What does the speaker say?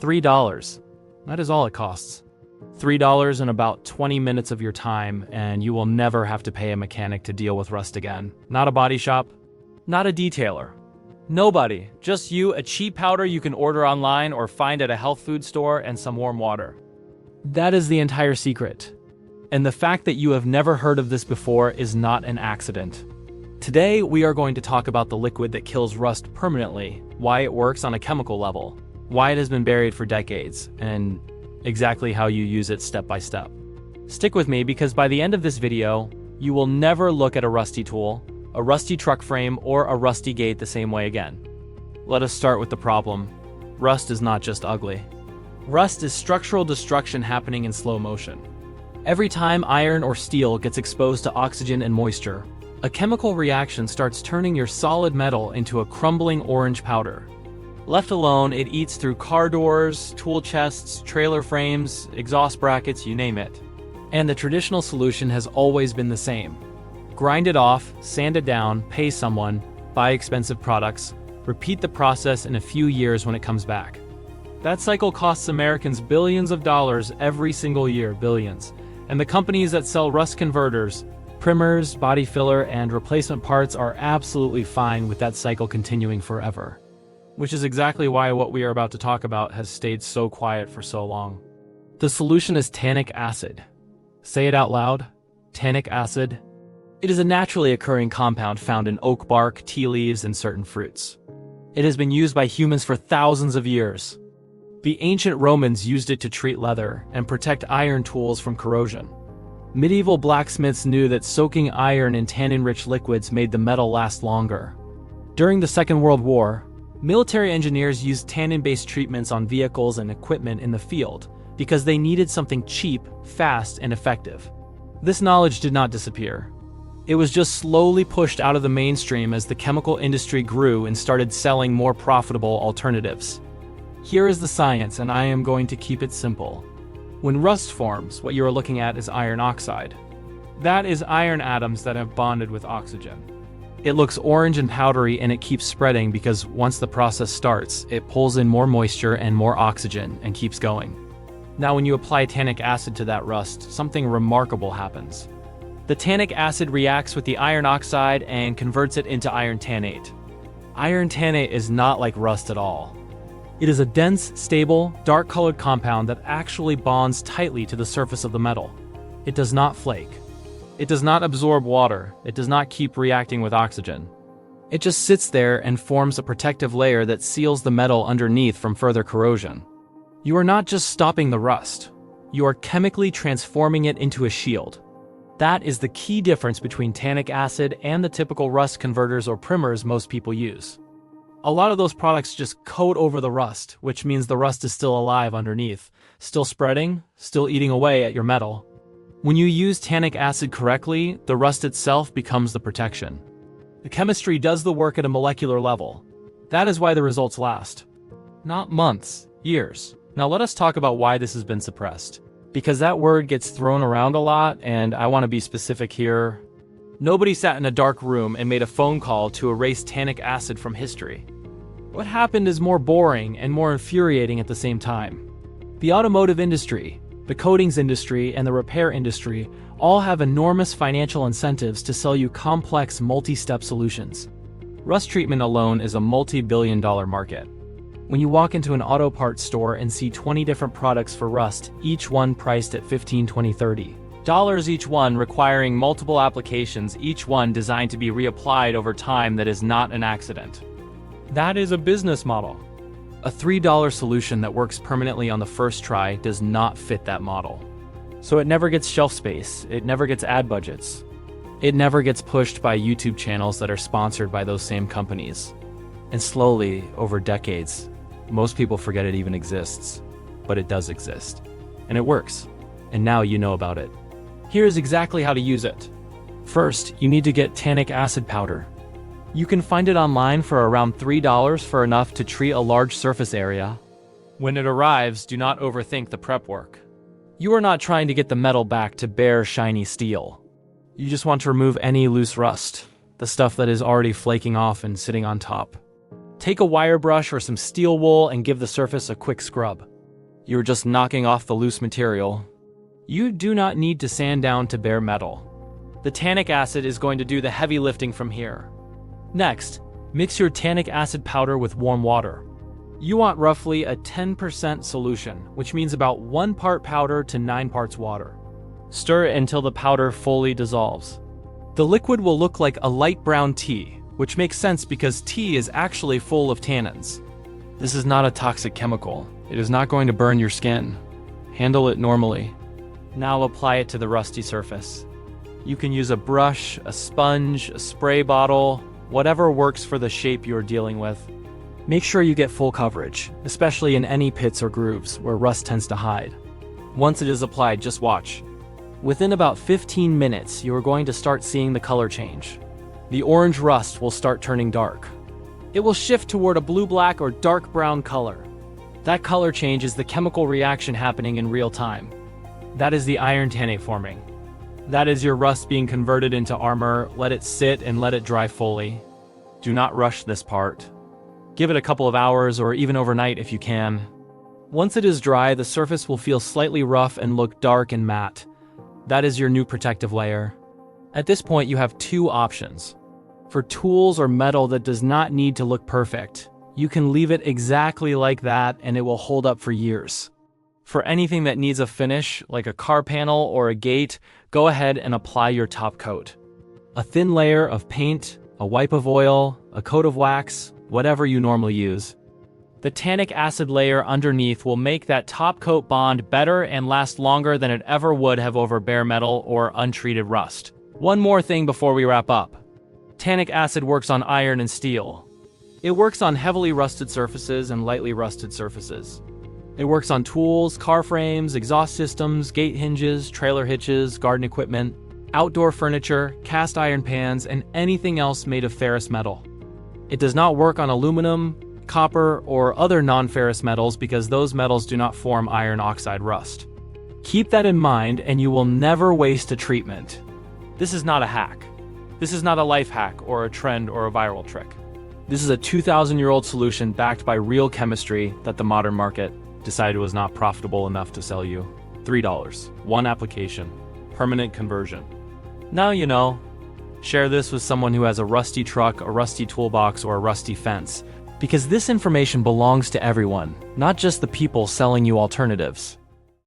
$3. That is all it costs. $3 in about 20 minutes of your time, and you will never have to pay a mechanic to deal with rust again. Not a body shop, not a detailer. Nobody, just you, a cheap powder you can order online or find at a health food store, and some warm water. That is the entire secret. And the fact that you have never heard of this before is not an accident. Today, we are going to talk about the liquid that kills rust permanently, why it works on a chemical level, why it has been buried for decades, and exactly how you use it step by step. Stick with me because by the end of this video, you will never look at a rusty tool, a rusty truck frame, or a rusty gate the same way again. Let us start with the problem. Rust is not just ugly. Rust is structural destruction happening in slow motion. Every time iron or steel gets exposed to oxygen and moisture, a chemical reaction starts turning your solid metal into a crumbling orange powder. Left alone, it eats through car doors, tool chests, trailer frames, exhaust brackets, you name it. And the traditional solution has always been the same. Grind it off, sand it down, pay someone, buy expensive products, repeat the process in a few years when it comes back. That cycle costs Americans billions of dollars every single year, billions. And the companies that sell rust converters, primers, body filler, and replacement parts are absolutely fine with that cycle continuing forever. Which is exactly why what we are about to talk about has stayed so quiet for so long. The solution is tannic acid. Say it out loud. Tannic acid. It is a naturally occurring compound found in oak bark, tea leaves, and certain fruits. It has been used by humans for thousands of years. The ancient Romans used it to treat leather and protect iron tools from corrosion. Medieval blacksmiths knew that soaking iron in tannin-rich liquids made the metal last longer. During the Second World War, military engineers used tannin-based treatments on vehicles and equipment in the field because they needed something cheap, fast, and effective. This knowledge did not disappear. It was just slowly pushed out of the mainstream as the chemical industry grew and started selling more profitable alternatives. Here is the science, and I am going to keep it simple. When rust forms, what you are looking at is iron oxide. That is iron atoms that have bonded with oxygen. It looks orange and powdery, and it keeps spreading because once the process starts, it pulls in more moisture and more oxygen and keeps going. Now when you apply tannic acid to that rust, something remarkable happens. The tannic acid reacts with the iron oxide and converts it into iron tannate. Iron tannate is not like rust at all. It is a dense, stable, dark-colored compound that actually bonds tightly to the surface of the metal. It does not flake. It does not absorb water. It does not keep reacting with oxygen. It just sits there and forms a protective layer that seals the metal underneath from further corrosion. You are not just stopping the rust. You are chemically transforming it into a shield. That is the key difference between tannic acid and the typical rust converters or primers most people use. A lot of those products just coat over the rust, which means the rust is still alive underneath, still spreading, still eating away at your metal. When you use tannic acid correctly, the rust itself becomes the protection. The chemistry does the work at a molecular level. That is why the results last. Not months, years. Now let us talk about why this has been suppressed. Because that word gets thrown around a lot, and I want to be specific here. Nobody sat in a dark room and made a phone call to erase tannic acid from history. What happened is more boring and more infuriating at the same time. The automotive industry, the coatings industry, and the repair industry all have enormous financial incentives to sell you complex multi-step solutions. Rust treatment alone is a multi-billion-dollar market. When you walk into an auto parts store and see 20 different products for rust, each one priced at $15, $20, $30 each one, requiring multiple applications, each one designed to be reapplied over time, that is not an accident. That is a business model. A $3 solution that works permanently on the first try does not fit that model. So it never gets shelf space, it never gets ad budgets. It never gets pushed by YouTube channels that are sponsored by those same companies. And slowly, over decades, most people forget it even exists. But it does exist. And it works. And now you know about it. Here is exactly how to use it. First, you need to get tannic acid powder. You can find it online for around $3 for enough to treat a large surface area. When it arrives, do not overthink the prep work. You are not trying to get the metal back to bare, shiny steel. You just want to remove any loose rust, the stuff that is already flaking off and sitting on top. Take a wire brush or some steel wool and give the surface a quick scrub. You're just knocking off the loose material. You do not need to sand down to bare metal. The tannic acid is going to do the heavy lifting from here. Next, mix your tannic acid powder with warm water. You want roughly a 10% solution, which means about 1 part powder to 9 parts water. Stir it until the powder fully dissolves. The liquid will look like a light brown tea, which makes sense because tea is actually full of tannins. This is not a toxic chemical. It is not going to burn your skin. Handle it normally. Now apply it to the rusty surface. You can use a brush, a sponge, a spray bottle, whatever works for the shape you're dealing with. Make sure you get full coverage, especially in any pits or grooves where rust tends to hide. Once it is applied, just watch. Within about 15 minutes, you are going to start seeing the color change. The orange rust will start turning dark. It will shift toward a blue-black or dark brown color. That color change is the chemical reaction happening in real time. That is the iron tannate forming. That is your rust being converted into armor. Let it sit and let it dry fully. Do not rush this part. Give it a couple of hours or even overnight if you can. Once it is dry, the surface will feel slightly rough and look dark and matte. That is your new protective layer. At this point, you have 2 options. For tools or metal that does not need to look perfect, you can leave it exactly like that and it will hold up for years. For anything that needs a finish, like a car panel or a gate, go ahead and apply your top coat. A thin layer of paint, a wipe of oil, a coat of wax, whatever you normally use. The tannic acid layer underneath will make that top coat bond better and last longer than it ever would have over bare metal or untreated rust. One more thing before we wrap up. Tannic acid works on iron and steel. It works on heavily rusted surfaces and lightly rusted surfaces. It works on tools, car frames, exhaust systems, gate hinges, trailer hitches, garden equipment, outdoor furniture, cast iron pans, and anything else made of ferrous metal. It does not work on aluminum, copper, or other non-ferrous metals because those metals do not form iron oxide rust. Keep that in mind and you will never waste a treatment. This is not a hack. This is not a life hack or a trend or a viral trick. This is a 2,000-year-old solution backed by real chemistry that the modern market decided was not profitable enough to sell you. $3. 1 application. Permanent conversion. Now you know. Share this with someone who has a rusty truck, a rusty toolbox, or a rusty fence, because this information belongs to everyone, not just the people selling you alternatives.